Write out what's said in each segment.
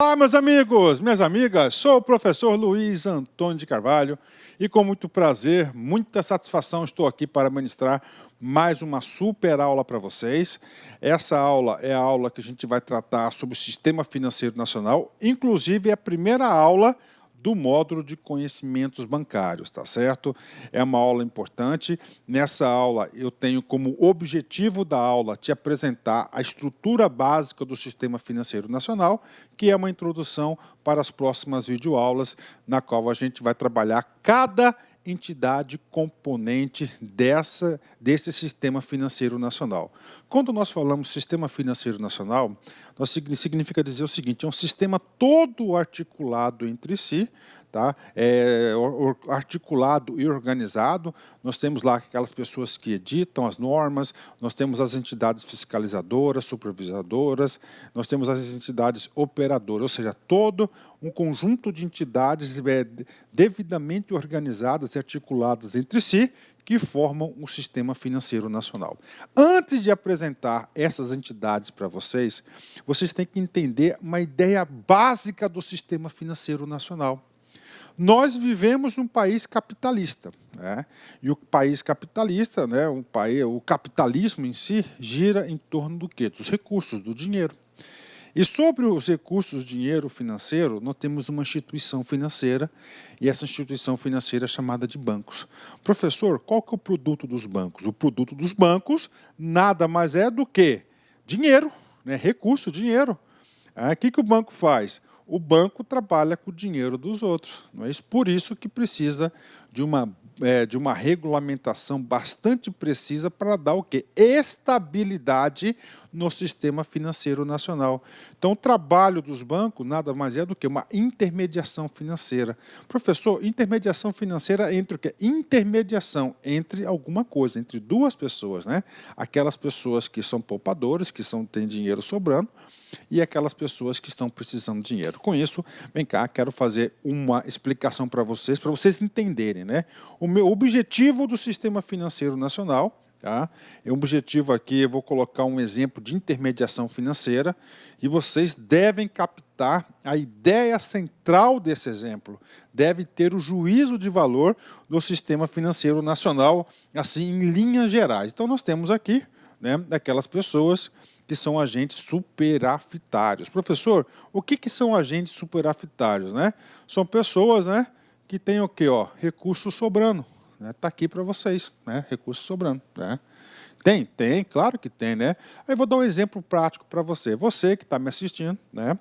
Olá, meus amigos, minhas amigas, sou o professor Luiz Antônio de Carvalho e com muito prazer, muita satisfação estou aqui para ministrar mais uma super aula para vocês. Essa aula é a aula que a gente vai tratar sobre o Sistema Financeiro Nacional, inclusive é a primeira aula do módulo de conhecimentos bancários, tá certo? É uma aula importante. Nessa aula eu tenho como objetivo da aula te apresentar a estrutura básica do Sistema Financeiro Nacional, que é uma introdução para as próximas videoaulas, na qual a gente vai trabalhar cada entidade componente desse Sistema Financeiro Nacional. Quando nós falamos Sistema Financeiro Nacional, significa dizer o seguinte, é um sistema todo articulado entre si, tá? Articulado e organizado. Nós temos lá aquelas pessoas que editam as normas, nós temos as entidades fiscalizadoras, supervisadoras, nós temos as entidades operadoras, ou seja, todo um conjunto de entidades devidamente organizadas e articuladas entre si, que formam o Sistema Financeiro Nacional. Antes de apresentar essas entidades para vocês, vocês têm que entender uma ideia básica do Sistema Financeiro Nacional. Nós vivemos num país capitalista, né? E o país capitalista, né, o capitalismo em si, gira em torno do quê? Dos recursos, do dinheiro. E sobre os recursos, dinheiro financeiro, nós temos uma instituição financeira, e essa instituição financeira é chamada de bancos. Professor, qual que é o produto dos bancos? O produto dos bancos nada mais é do que dinheiro, né? Recurso, dinheiro. O que o banco faz? O banco trabalha com o dinheiro dos outros. Não é isso? Por isso que precisa de uma regulamentação bastante precisa para dar o quê? Estabilidade no sistema financeiro nacional. Então, o trabalho dos bancos nada mais é do que uma intermediação financeira. Professor, intermediação financeira entre o quê? Intermediação entre alguma coisa, entre duas pessoas, né? Aquelas pessoas que são poupadores, que têm dinheiro sobrando, e aquelas pessoas que estão precisando de dinheiro. Com isso, vem cá, quero fazer uma explicação para vocês entenderem, né? O meu objetivo do Sistema Financeiro Nacional, tá? É um objetivo aqui, eu vou colocar um exemplo de intermediação financeira, e vocês devem captar a ideia central desse exemplo. Deve ter o juízo de valor do Sistema Financeiro Nacional, assim, em linhas gerais. Então, nós temos aqui, né, aquelas pessoas que são agentes superafitários. Professor, o que são agentes superafitários, né? São pessoas, né, que têm o quê? Recursos sobrando. Está aqui para vocês, né? Recursos sobrando. Né? Tem, claro que tem, né? Aí vou dar um exemplo prático para você. Você que está me assistindo, né,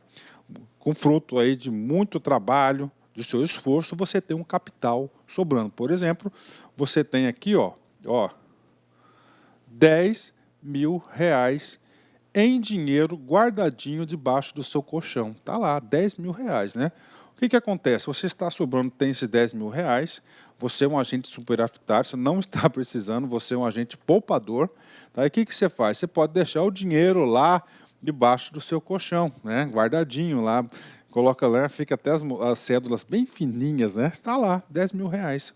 com fruto aí de muito trabalho, do seu esforço, você tem um capital sobrando. Por exemplo, você tem aqui, ó, R$10.000 em dinheiro guardadinho debaixo do seu colchão. Está lá, R$10.000, né? O que acontece? Você está sobrando, tem esses R$10.000, você é um agente superafitário, você não está precisando, você é um agente poupador. Tá? E o que você faz? Você pode deixar o dinheiro lá debaixo do seu colchão, né? Guardadinho lá, coloca lá, fica até as cédulas bem fininhas, né? Está lá, R$10.000.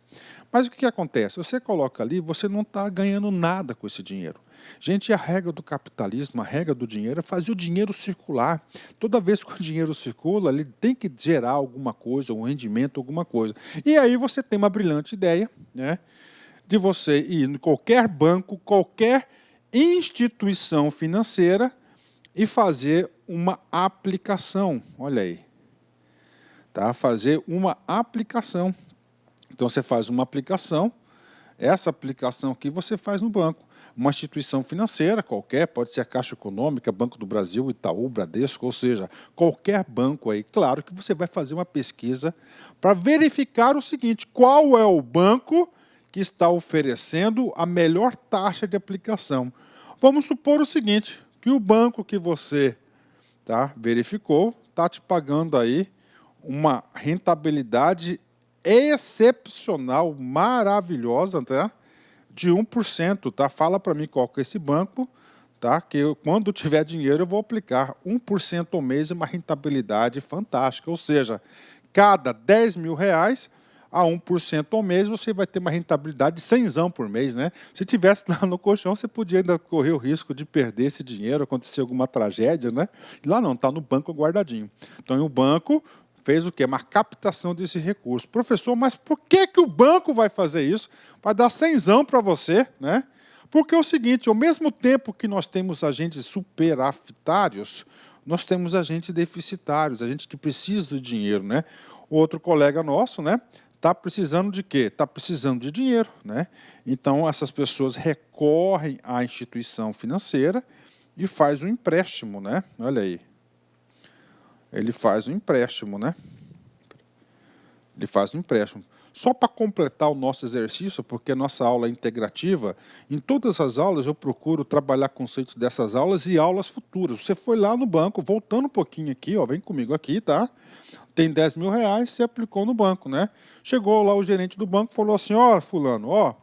Mas o que acontece? Você coloca ali, você não está ganhando nada com esse dinheiro. Gente, a regra do capitalismo, a regra do dinheiro é fazer o dinheiro circular. Toda vez que o dinheiro circula, ele tem que gerar alguma coisa, um rendimento, alguma coisa. E aí você tem uma brilhante ideia, né, de você ir em qualquer banco, qualquer instituição financeira e fazer uma aplicação. Olha aí. Tá? Fazer uma aplicação. Então, você faz uma aplicação, essa aplicação aqui você faz no banco. Uma instituição financeira qualquer, pode ser a Caixa Econômica, Banco do Brasil, Itaú, Bradesco, ou seja, qualquer banco aí. Claro que você vai fazer uma pesquisa para verificar o seguinte, qual é o banco que está oferecendo a melhor taxa de aplicação. Vamos supor o seguinte, que o banco que você verificou está te pagando aí uma rentabilidade excepcional, maravilhosa, tá? De 1%, tá? Fala para mim qual que é esse banco, tá? Que quando tiver dinheiro eu vou aplicar 1% ao mês, uma rentabilidade fantástica. Ou seja, cada R$10.000 a 1% ao mês, você vai ter uma rentabilidade de 100 por mês, né? Se tivesse lá no colchão, você podia ainda correr o risco de perder esse dinheiro, acontecer alguma tragédia, né? E lá não, está no banco guardadinho. Então, o banco fez o quê? Uma captação desse recurso. Professor, mas por que o banco vai fazer isso? Vai dar 100 para você, né? Porque é o seguinte, ao mesmo tempo que nós temos agentes superavitários, nós temos agentes deficitários, agentes que precisam de dinheiro, né? O outro colega nosso, né, está precisando de quê? Está precisando de dinheiro, né? Então, essas pessoas recorrem à instituição financeira e faz um empréstimo, né? Olha aí. Ele faz um empréstimo, né? Ele faz um empréstimo. Só para completar o nosso exercício, porque a nossa aula é integrativa, em todas as aulas eu procuro trabalhar conceitos dessas aulas e aulas futuras. Você foi lá no banco, voltando um pouquinho aqui, ó, vem comigo aqui, tá? Tem 10 mil reais, você aplicou no banco, né? Chegou lá o gerente do banco e falou assim, ó, fulano, ó,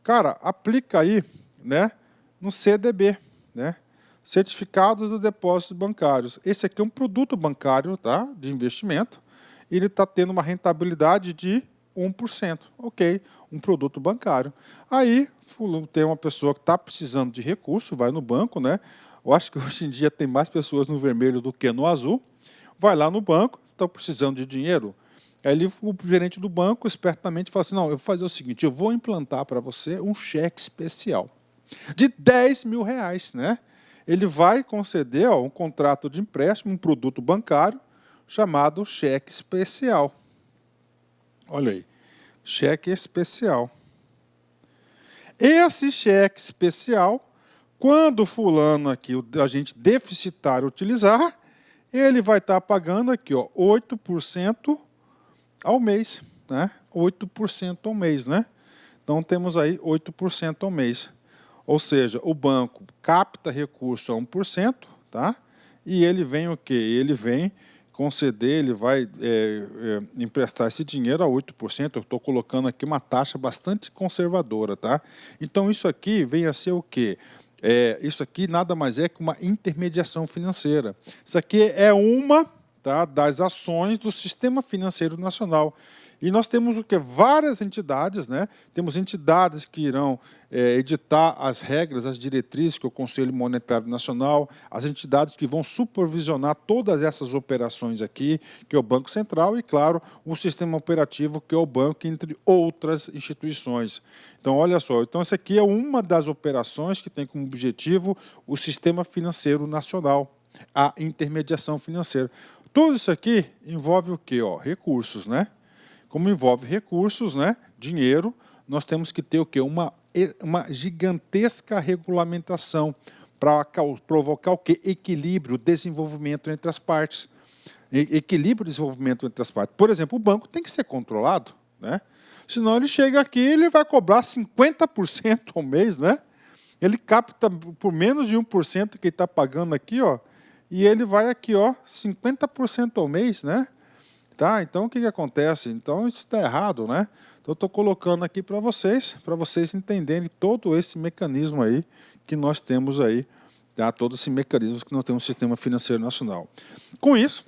cara, aplica aí, né, no CDB, né? Certificados de Depósitos Bancários. Esse aqui é um produto bancário, tá? De investimento. Ele está tendo uma rentabilidade de 1%. Ok, um produto bancário. Aí tem uma pessoa que está precisando de recurso, vai no banco, né? Eu acho que hoje em dia tem mais pessoas no vermelho do que no azul. Vai lá no banco, está precisando de dinheiro. Aí o gerente do banco espertamente fala assim, não, eu vou fazer o seguinte, eu vou implantar para você um cheque especial de 10 mil reais, né? Ele vai conceder um contrato de empréstimo, um produto bancário, chamado cheque especial. Olha aí, cheque especial. Esse cheque especial, quando o fulano aqui, o agente deficitário utilizar, ele vai estar pagando aqui, ó, 8% ao mês, né? 8% ao mês, né? Então temos aí 8% ao mês. Ou seja, o banco capta recurso a 1%, tá? E ele vem o quê? Ele vem conceder, ele vai emprestar esse dinheiro a 8%. Eu estou colocando aqui uma taxa bastante conservadora, tá? Então, isso aqui vem a ser o quê? Isso aqui nada mais é que uma intermediação financeira. Isso aqui é uma, tá, das ações do Sistema Financeiro Nacional. E nós temos o que? Várias entidades, né? Temos entidades que irão editar as regras, as diretrizes, que é o Conselho Monetário Nacional, as entidades que vão supervisionar todas essas operações aqui, que é o Banco Central, e, claro, o sistema operativo, que é o banco, entre outras instituições. Então, olha só, então essa aqui é uma das operações que tem como objetivo o Sistema Financeiro Nacional, a intermediação financeira. Tudo isso aqui envolve o quê? Ó, recursos, né? Como envolve recursos, né, dinheiro, nós temos que ter o quê? Uma gigantesca regulamentação para provocar o quê? Equilíbrio, desenvolvimento entre as partes. Equilíbrio e desenvolvimento entre as partes. Por exemplo, o banco tem que ser controlado, né? Senão ele chega aqui e ele vai cobrar 50% ao mês, né? Ele capta por menos de 1% que ele está pagando aqui, ó, e ele vai aqui, ó, 50% ao mês, né? Tá? Então, o que acontece? Então, isso está errado, né? Então, eu estou colocando aqui para vocês entenderem todo esse mecanismo aí que nós temos aí, tá? Todo esse mecanismo que nós temos no Sistema Financeiro Nacional. Com isso,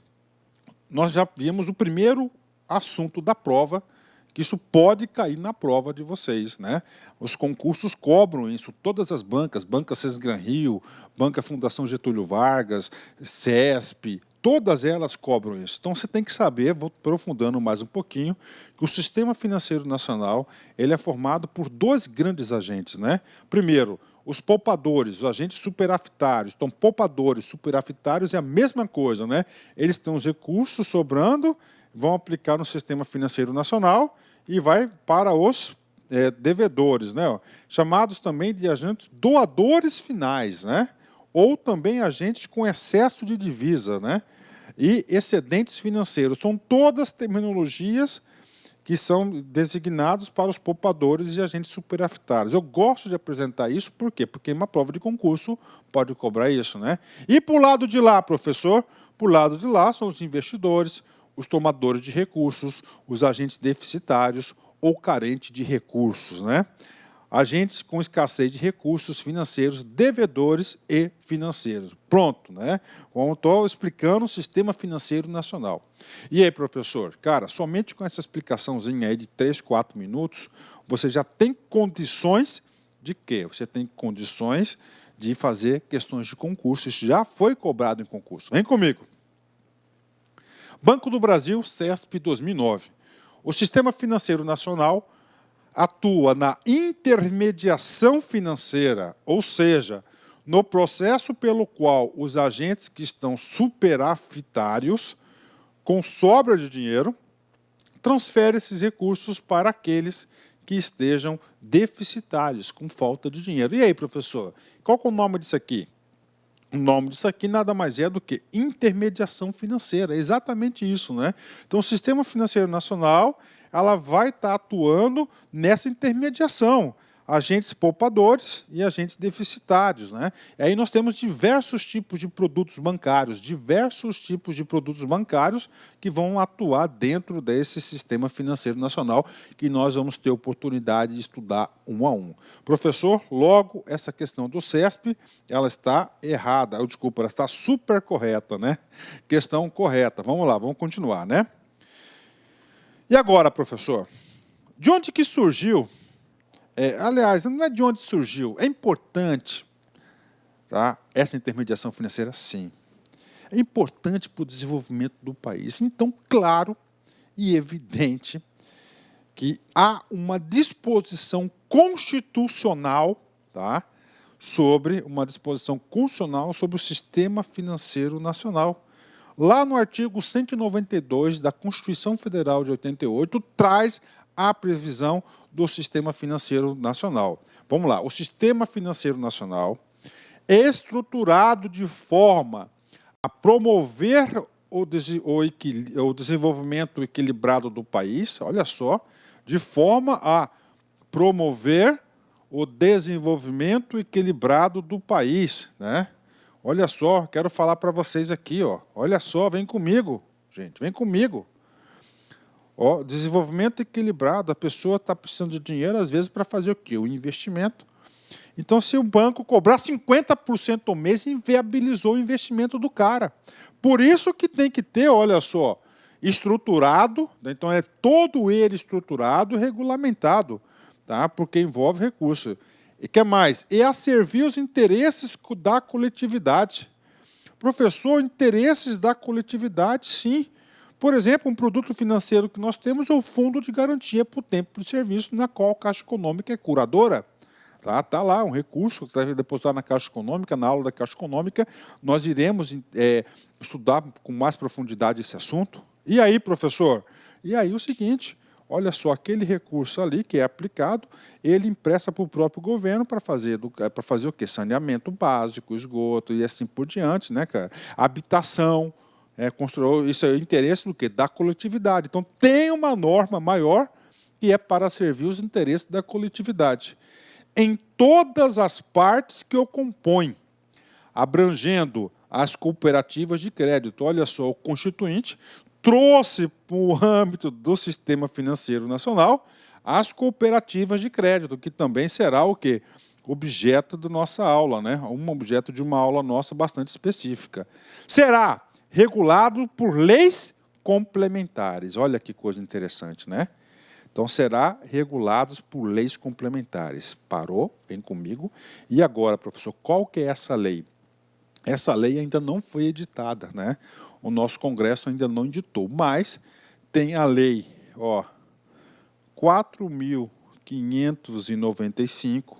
nós já vimos o primeiro assunto da prova, que isso pode cair na prova de vocês, né? Os concursos cobram isso, todas as bancas, Banca Sesgran Rio, Banca Fundação Getúlio Vargas, CESP, todas elas cobram isso. Então, você tem que saber, vou aprofundando mais um pouquinho, que o Sistema Financeiro Nacional ele é formado por dois grandes agentes, né? Primeiro, os poupadores, os agentes superavitários. Então, poupadores, superavitários é a mesma coisa, né? Eles têm os recursos sobrando, vão aplicar no Sistema Financeiro Nacional e vai para os devedores, né? Chamados também de agentes doadores finais, né? Ou também agentes com excesso de divisa, né? E excedentes financeiros. São todas terminologias que são designados para os poupadores e agentes superavitários. Eu gosto de apresentar isso, por quê? Porque uma prova de concurso pode cobrar isso, né? E para o lado de lá, professor, para o lado de lá são os investidores, os tomadores de recursos, os agentes deficitários ou carentes de recursos, né? agentes com escassez de recursos financeiros, devedores e financeiros. Pronto, né? Como estou explicando o sistema financeiro nacional. E aí, professor? Cara, somente com essa explicaçãozinha aí de 3, 4 minutos, você já tem condições de quê? Você tem condições de fazer questões de concurso. Isso já foi cobrado em concurso. Vem comigo. Banco do Brasil, CESP 2009. O Sistema Financeiro Nacional atua na intermediação financeira, ou seja, no processo pelo qual os agentes que estão superavitários, com sobra de dinheiro, transferem esses recursos para aqueles que estejam deficitários, com falta de dinheiro. E aí, professor, qual que é o nome disso aqui? O nome disso aqui nada mais é do que intermediação financeira, é exatamente isso, né? Então, o Sistema Financeiro Nacional, ela vai estar atuando nessa intermediação, agentes poupadores e agentes deficitários, né? E aí nós temos diversos tipos de produtos bancários, que vão atuar dentro desse Sistema Financeiro Nacional, que nós vamos ter oportunidade de estudar um a um. Professor, logo essa questão do CESP, ela está errada, desculpa, ela está super correta, né? Questão correta. Vamos lá, vamos continuar, né? E agora, professor, de onde que surgiu? Aliás, não é de onde surgiu, é importante, tá? Essa intermediação financeira, sim. É importante para o desenvolvimento do país. Então, claro e evidente que há uma disposição constitucional, tá? Sobre o Sistema Financeiro Nacional. Lá no artigo 192 da Constituição Federal de 88, traz a previsão do Sistema Financeiro Nacional. Vamos lá, o Sistema Financeiro Nacional é estruturado de forma a promover o desenvolvimento equilibrado do país, olha só, de forma a promover o desenvolvimento equilibrado do país, né? Olha só, quero falar para vocês aqui, ó. Olha só, vem comigo, gente, vem comigo. Ó, desenvolvimento equilibrado, a pessoa está precisando de dinheiro, às vezes, para fazer o quê? O investimento. Então, se o banco cobrar 50% ao mês, inviabilizou o investimento do cara. Por isso que tem que ter, olha só, estruturado, então é todo ele estruturado e regulamentado, tá? Porque envolve recurso. E que mais? E a servir os interesses da coletividade. Professor, interesses da coletividade, sim. Por exemplo, um produto financeiro que nós temos é o Fundo de Garantia por Tempo de Serviço, na qual a Caixa Econômica é curadora. Tá lá, um recurso que deve depositar na Caixa Econômica, na aula da Caixa Econômica. Nós iremos estudar com mais profundidade esse assunto. E aí, professor? E aí o seguinte, olha só, aquele recurso ali que é aplicado, ele empresta para o próprio governo para fazer o quê? Saneamento básico, esgoto e assim por diante, né, cara? Habitação, isso é o interesse do quê? Da coletividade. Então, tem uma norma maior que é para servir os interesses da coletividade. Em todas as partes que o compõem, abrangendo as cooperativas de crédito. Olha só, o Constituinte trouxe para o âmbito do Sistema Financeiro Nacional as cooperativas de crédito, que também será o quê? Objeto da nossa aula, né? Objeto de uma aula nossa bastante específica. Será regulado por leis complementares. Olha que coisa interessante, né? Então, será regulados por leis complementares. Parou? Vem comigo. E agora, professor, qual que é essa lei? Essa lei ainda não foi editada, né? O nosso Congresso ainda não editou, mas tem a lei 4.595,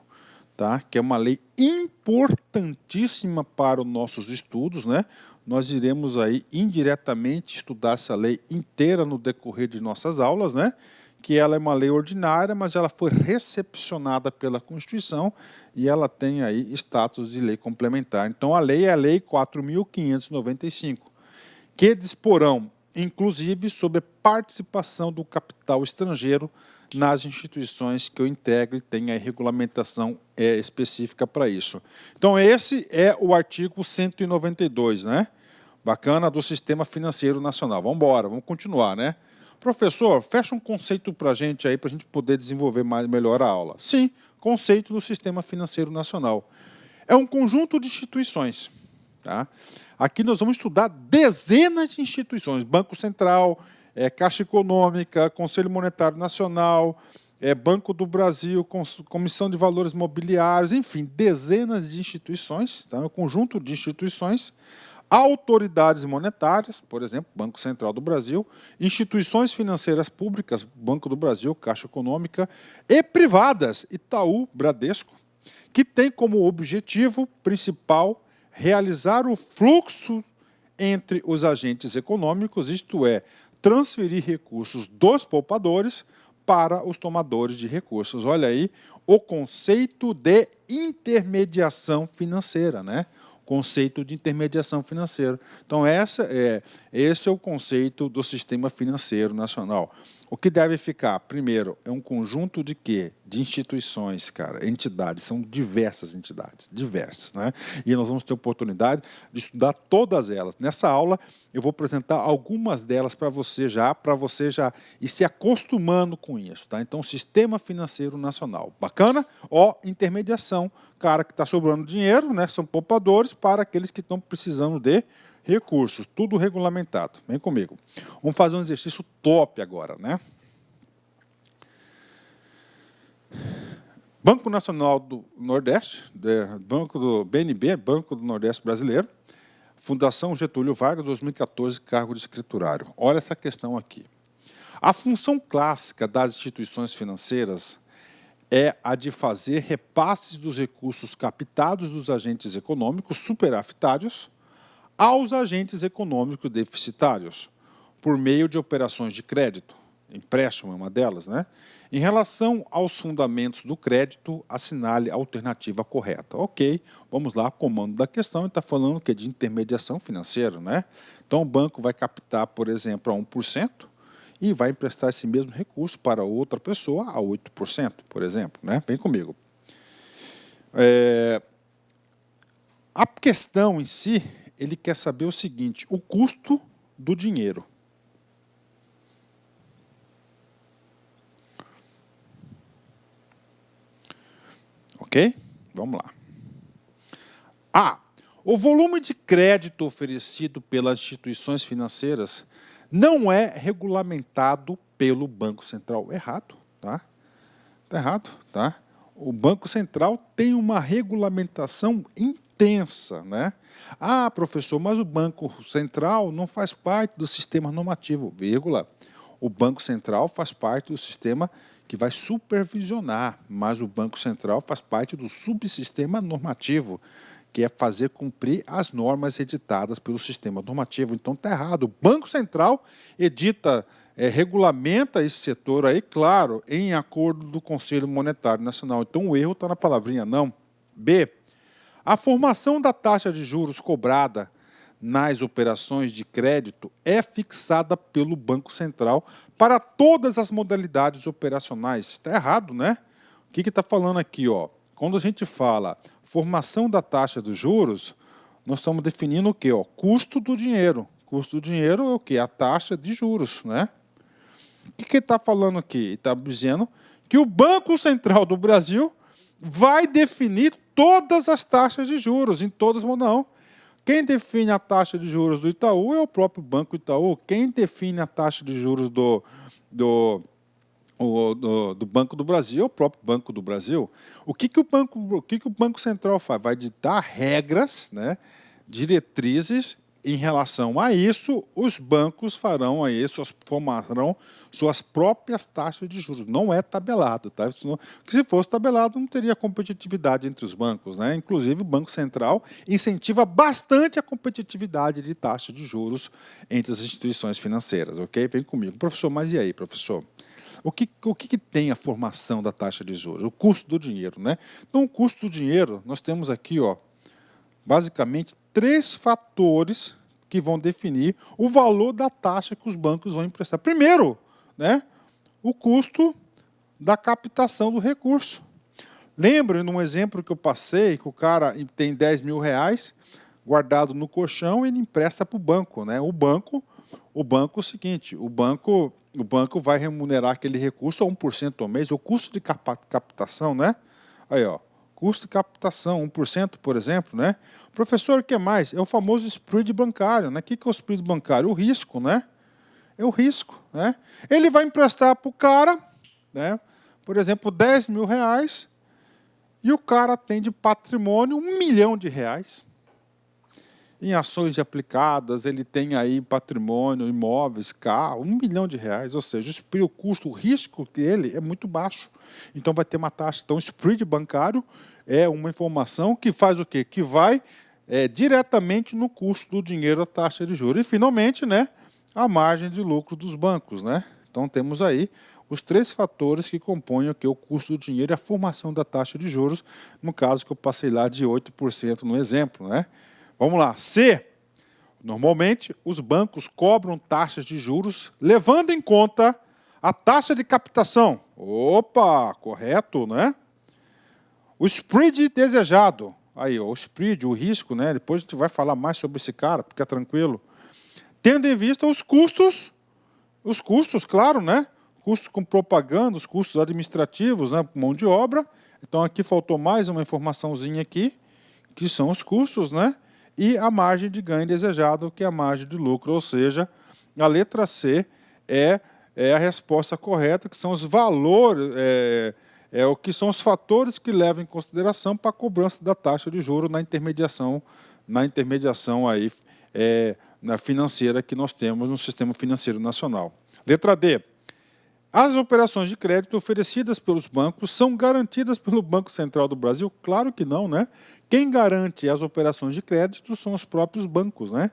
tá? Que é uma lei importantíssima para os nossos estudos, né? Nós iremos aí indiretamente estudar essa lei inteira no decorrer de nossas aulas, né? Que ela é uma lei ordinária, mas ela foi recepcionada pela Constituição e ela tem aí status de lei complementar. Então, a lei é a Lei 4.595, que disporão, inclusive, sobre participação do capital estrangeiro nas instituições que eu integro e tem a regulamentação específica para isso. Então, esse é o artigo 192, né? Bacana, do Sistema Financeiro Nacional. Vamos embora, vamos continuar, né? Professor, fecha um conceito para a gente aí, para a gente poder desenvolver melhor a aula. Sim, conceito do Sistema Financeiro Nacional. É um conjunto de instituições. Tá? Aqui nós vamos estudar dezenas de instituições, Banco Central, Caixa Econômica, Conselho Monetário Nacional, Banco do Brasil, Comissão de Valores Mobiliários, enfim, dezenas de instituições, tá? Um conjunto de instituições, autoridades monetárias, por exemplo, Banco Central do Brasil, instituições financeiras públicas, Banco do Brasil, Caixa Econômica, e privadas, Itaú, Bradesco, que tem como objetivo principal realizar o fluxo entre os agentes econômicos, isto é, transferir recursos dos poupadores para os tomadores de recursos. Olha aí o conceito de intermediação financeira, né? Conceito de intermediação financeira. Então, esse é o conceito do Sistema Financeiro Nacional. O que deve ficar? Primeiro, é um conjunto de quê? De instituições, cara, entidades, são diversas entidades, diversas, né? E nós vamos ter oportunidade de estudar todas elas. Nessa aula, eu vou apresentar algumas delas para você já ir se acostumando com isso, tá? Então, Sistema Financeiro Nacional. Bacana? Ó, intermediação, cara que está sobrando dinheiro, né? São poupadores para aqueles que estão precisando de recursos, tudo regulamentado. Vem comigo. Vamos fazer um exercício top agora, né? Banco Nacional do Nordeste, Banco do BNB, Banco do Nordeste Brasileiro, Fundação Getúlio Vargas, 2014, cargo de escriturário. Olha essa questão aqui. A função clássica das instituições financeiras é a de fazer repasses dos recursos captados dos agentes econômicos superavitários aos agentes econômicos deficitários, por meio de operações de crédito, empréstimo é uma delas, né? Em relação aos fundamentos do crédito, assinale a alternativa correta. Ok, vamos lá, comando da questão, está falando que é de intermediação financeira, né? Então o banco vai captar, por exemplo, a 1% e vai emprestar esse mesmo recurso para outra pessoa a 8%, por exemplo, né? Vem comigo. A questão em si, ele quer saber o seguinte, o custo do dinheiro. Ok? Vamos lá. A. O volume de crédito oferecido pelas instituições financeiras não é regulamentado pelo Banco Central. Errado, tá? Está errado, tá? O Banco Central tem uma regulamentação intensa, né? Ah, professor, mas o Banco Central não faz parte do sistema normativo, vírgula. O Banco Central faz parte do sistema que vai supervisionar, mas o Banco Central faz parte do subsistema normativo, que é fazer cumprir as normas editadas pelo sistema normativo. Então está errado. O Banco Central edita, regulamenta esse setor aí, claro, em acordo do Conselho Monetário Nacional. Então o erro está na palavrinha não. B. A formação da taxa de juros cobrada nas operações de crédito é fixada pelo Banco Central para todas as modalidades operacionais. Está errado, né? O que está falando aqui, ó? Quando a gente fala formação da taxa dos juros, nós estamos definindo o quê? Ó, custo do dinheiro. Custo do dinheiro é o quê? A taxa de juros, né? O que está falando aqui? Está dizendo que o Banco Central do Brasil vai definir todas as taxas de juros, em todas as não. Quem define a taxa de juros do Itaú é o próprio Banco Itaú. Quem define a taxa de juros do Banco do Brasil é o próprio Banco do Brasil. O que o Banco Central faz? Vai ditar regras, né, diretrizes. Em relação a isso, os bancos farão aí, formarão suas próprias taxas de juros. Não é tabelado, tá? Porque se fosse tabelado, não teria competitividade entre os bancos, né? Inclusive, o Banco Central incentiva bastante a competitividade de taxa de juros entre as instituições financeiras, ok? Vem comigo. Professor, mas e aí, professor? O que tem a formação da taxa de juros? O custo do dinheiro, né? Então, o custo do dinheiro, nós temos aqui, ó, basicamente, 3 fatores que vão definir o valor da taxa que os bancos vão emprestar. Primeiro, né, o custo da captação do recurso. Lembra, num exemplo que eu passei, que o cara tem 10 mil reais guardado no colchão e ele empresta para o banco, né? O banco é o seguinte, o banco vai remunerar aquele recurso a 1% ao mês, o custo de captação, né? Aí, ó, custo de captação, 1%, por exemplo, né? Professor, o que mais? É o famoso spread bancário, né? O que é o spread bancário? O risco, né? É o risco, né? Ele vai emprestar para o cara, né? Por exemplo, 10 mil reais, e o cara tem de patrimônio R$ 1 milhão. Em ações aplicadas, ele tem aí patrimônio, imóveis, carro, R$ 1 milhão. Ou seja, o custo, o risco dele é muito baixo. Então vai ter uma taxa. Então o spread bancário é uma informação que faz o quê? Que vai diretamente no custo do dinheiro, a taxa de juros. E finalmente, né, a margem de lucro dos bancos, né? Então temos aí os 3 fatores que compõem o custo do dinheiro e a formação da taxa de juros, no caso que eu passei lá de 8% no exemplo, né? Vamos lá. C. Normalmente, os bancos cobram taxas de juros levando em conta a taxa de captação. Opa, correto, né? O spread desejado. Aí, o spread, o risco, né? Depois a gente vai falar mais sobre esse cara, fica tranquilo. Tendo em vista os custos, claro, né? Custos com propaganda, os custos administrativos, né? Mão de obra. Então, aqui faltou mais uma informaçãozinha aqui, que são os custos, né? E a margem de ganho desejado, que é a margem de lucro, ou seja, a letra C é a resposta correta, que são os valores, o que são os fatores que levam em consideração para a cobrança da taxa de juros na intermediação aí, na financeira que nós temos no sistema financeiro nacional. Letra D. As operações de crédito oferecidas pelos bancos são garantidas pelo Banco Central do Brasil? Claro que não, né? Quem garante as operações de crédito são os próprios bancos, né?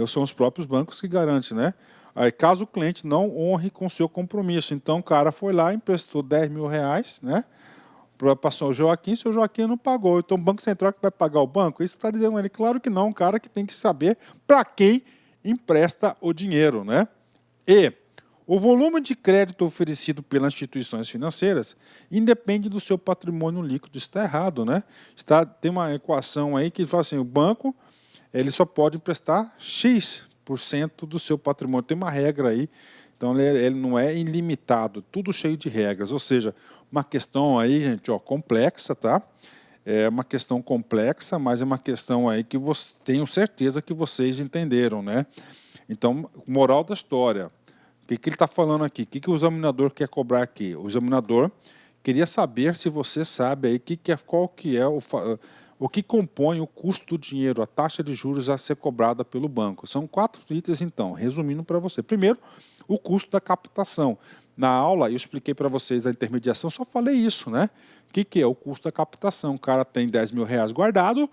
São os próprios bancos que garantem, né? Aí, caso o cliente não honre com o seu compromisso. Então, o cara foi lá, emprestou 10 mil reais, né? Passou o Joaquim, seu Joaquim não pagou. Então, o Banco Central que vai pagar o banco? Isso está dizendo ele, claro que não, um cara que tem que saber para quem empresta o dinheiro, né? E o volume de crédito oferecido pelas instituições financeiras independe do seu patrimônio líquido. Isso está errado, né? Tem uma equação aí que fala assim, o banco ele só pode emprestar X% do seu patrimônio. Tem uma regra aí, então ele não é ilimitado, tudo cheio de regras. Ou seja, uma questão aí, gente, ó, complexa, tá? É uma questão complexa, mas é uma questão aí que tenho certeza que vocês entenderam, né? Então, moral da história. O que ele está falando aqui? O que o examinador quer cobrar aqui? O examinador queria saber se você sabe aí qual que é o que compõe o custo do dinheiro, a taxa de juros a ser cobrada pelo banco. São 4 itens, então, resumindo para você. Primeiro, o custo da captação. Na aula, eu expliquei para vocês da intermediação, só falei isso, né? O que é o custo da captação? O cara tem 10 mil reais guardado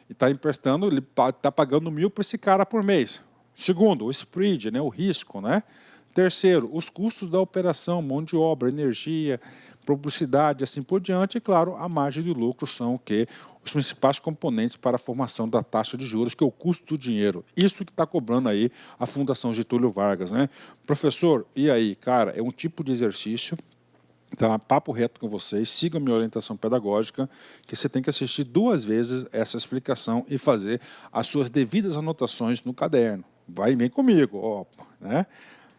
e está emprestando, ele está pagando 1.000 para esse cara por mês. Segundo, o spread, né? O risco, né? Terceiro, os custos da operação, mão de obra, energia, publicidade, assim por diante. E, claro, a margem de lucro são os principais componentes para a formação da taxa de juros, que é o custo do dinheiro. Isso que está cobrando aí a Fundação Getúlio Vargas, né? Professor, e aí? Cara, é um tipo de exercício, tá? Papo reto com vocês, sigam minha orientação pedagógica, que você tem que assistir 2 vezes essa explicação e fazer as suas devidas anotações no caderno. Vai e vem comigo, ó, né?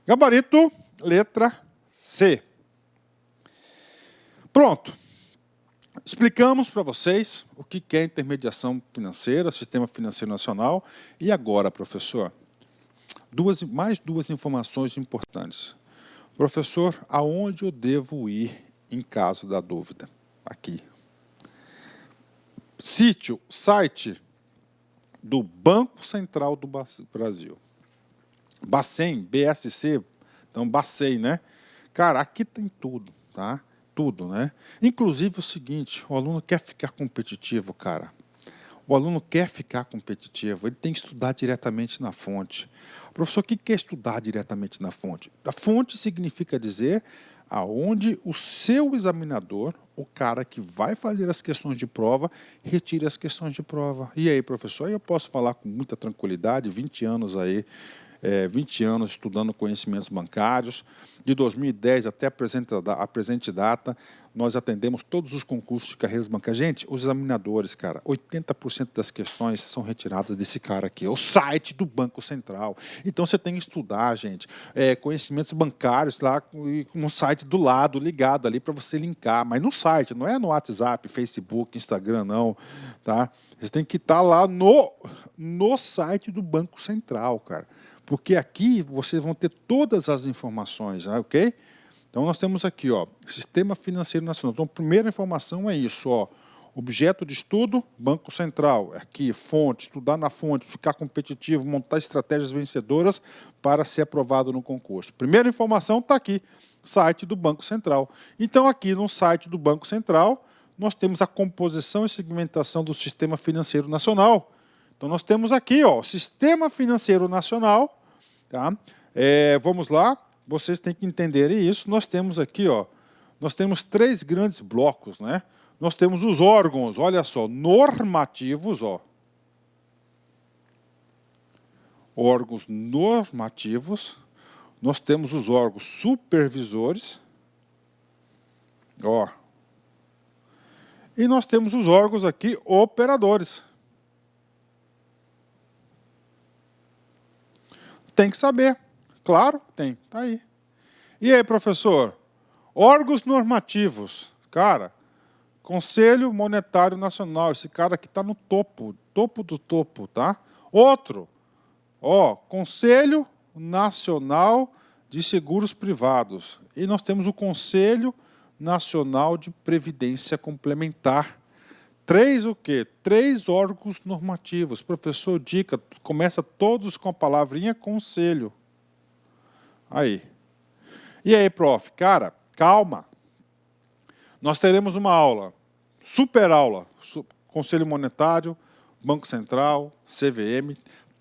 Gabarito, letra C. Pronto. Explicamos para vocês o que é intermediação financeira, sistema financeiro nacional. E agora, professor, mais duas informações importantes. Professor, aonde eu devo ir em caso da dúvida? Aqui. Site do Banco Central do Brasil. Bacen, BSC, então Bacen, né? Cara, aqui tem tudo, tá? Tudo, né? Inclusive o seguinte, o aluno quer ficar competitivo, cara. O aluno quer ficar competitivo, ele tem que estudar diretamente na fonte. Professor, o que é estudar diretamente na fonte? A fonte significa dizer aonde o seu examinador, o cara que vai fazer as questões de prova, retira as questões de prova. E aí, professor, eu posso falar com muita tranquilidade, 20 anos aí, 20 anos estudando conhecimentos bancários. De 2010 até a presente data, nós atendemos todos os concursos de carreiras bancárias. Gente, os examinadores, cara, 80% das questões são retiradas desse cara aqui, é o site do Banco Central. Então você tem que estudar, gente, conhecimentos bancários lá no site do lado, ligado ali para você linkar, mas no site, não é no WhatsApp, Facebook, Instagram, não, tá? Você tem que estar lá no site do Banco Central, cara. Porque aqui vocês vão ter todas as informações, né, ok? Então nós temos aqui, ó, Sistema Financeiro Nacional. Então a primeira informação é isso, ó, objeto de estudo, Banco Central. Aqui, fonte, estudar na fonte, ficar competitivo, montar estratégias vencedoras para ser aprovado no concurso. Primeira informação está aqui, site do Banco Central. Então aqui no site do Banco Central, nós temos a composição e segmentação do Sistema Financeiro Nacional. Então nós temos aqui, ó, Sistema Financeiro Nacional, tá? Vamos lá, vocês têm que entender isso. Nós temos aqui, ó, nós temos 3 grandes blocos, né? Nós temos os órgãos, olha só, normativos, ó. Órgãos normativos. Nós temos os órgãos supervisores, ó. E nós temos os órgãos aqui operadores. Tem que saber. Claro, tem. Tá aí. E aí, professor? Órgãos normativos. Cara, Conselho Monetário Nacional. Esse cara aqui está no topo do topo, tá? Outro. Ó, Conselho Nacional de Seguros Privados. E nós temos o Conselho Nacional de Previdência Complementar. 3 o quê? 3 órgãos normativos. Professor, dica, começa todos com a palavrinha conselho. Aí. E aí, prof? Cara, calma. Nós teremos uma aula, super aula, Conselho Monetário, Banco Central, CVM,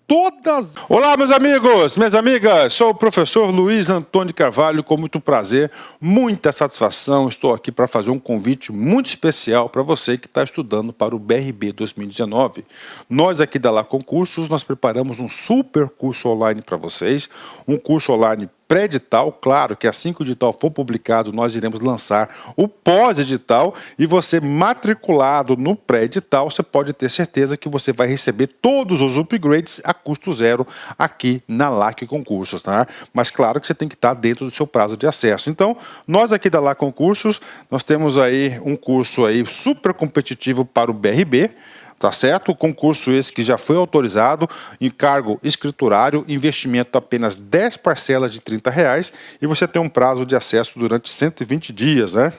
todas... Olá, meus amigos, minhas amigas, sou o professor Luiz Antônio Carvalho, com muito prazer, muita satisfação, estou aqui para fazer um convite muito especial para você que está estudando para o BRB 2019. Nós aqui da Lá Concursos, nós preparamos um super curso online para vocês, um curso online pré-edital, claro que assim que o edital for publicado, nós iremos lançar o pós-edital e você matriculado no pré-edital, você pode ter certeza que você vai receber todos os upgrades a custo zero aqui na LAC Concursos, tá? Mas claro que você tem que estar dentro do seu prazo de acesso. Então, nós aqui da LAC Concursos, nós temos aí um curso aí super competitivo para o BRB, tá certo? O concurso esse que já foi autorizado, encargo escriturário, investimento apenas 10 parcelas de R$30 e você tem um prazo de acesso durante 120 dias, né?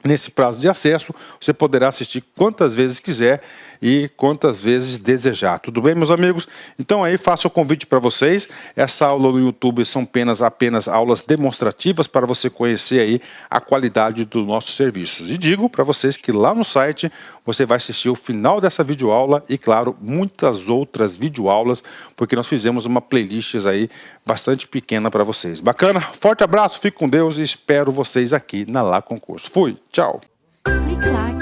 Nesse prazo de acesso, você poderá assistir quantas vezes quiser e quantas vezes desejar. Tudo bem, meus amigos? Então aí faço o convite para vocês. Essa aula no YouTube são apenas aulas demonstrativas para você conhecer aí a qualidade dos nossos serviços. E digo para vocês que lá no site você vai assistir o final dessa videoaula e, claro, muitas outras videoaulas, porque nós fizemos uma playlist aí bastante pequena para vocês. Bacana? Forte abraço, fique com Deus e espero vocês aqui na Lá Concurso. Fui! Tchau. Clique lá